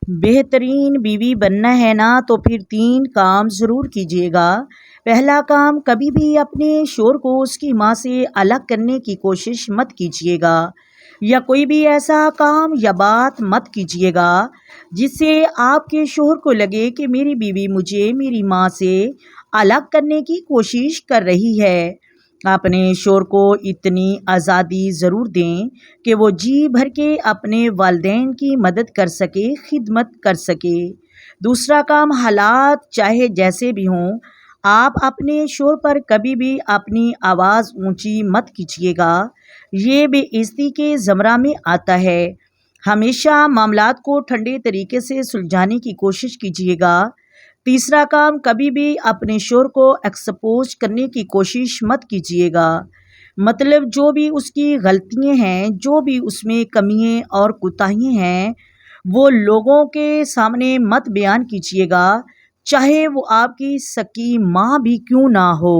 بہترین بیوی بننا ہے نا تو پھر 3 کام ضرور کیجیے گا۔ پہلا کام، کبھی بھی اپنے شوہر کو اس کی ماں سے الگ کرنے کی کوشش مت کیجیے گا، یا کوئی بھی ایسا کام یا بات مت کیجیے گا جس سے آپ کے شوہر کو لگے کہ میری بیوی مجھے میری ماں سے الگ کرنے کی کوشش کر رہی ہے۔ اپنے شوہر کو اتنی آزادی ضرور دیں کہ وہ جی بھر کے اپنے والدین کی مدد کر سکے، خدمت کر سکے۔ دوسرا کام، حالات چاہے جیسے بھی ہوں، آپ اپنے شوہر پر کبھی بھی اپنی آواز اونچی مت کیجیے گا، یہ بے عزتی کے زمرہ میں آتا ہے۔ ہمیشہ معاملات کو ٹھنڈے طریقے سے سلجھانے کی کوشش کیجیے گا۔ تیسرا کام، کبھی بھی اپنے شوہر کو ایکسپوز کرنے کی کوشش مت کیجیے گا، مطلب جو بھی اس کی غلطیاں ہیں، جو بھی اس میں کمیاں اور کوتاہیاں ہیں، وہ لوگوں کے سامنے مت بیان کیجیے گا، چاہے وہ آپ کی سکی ماں بھی کیوں نہ ہو۔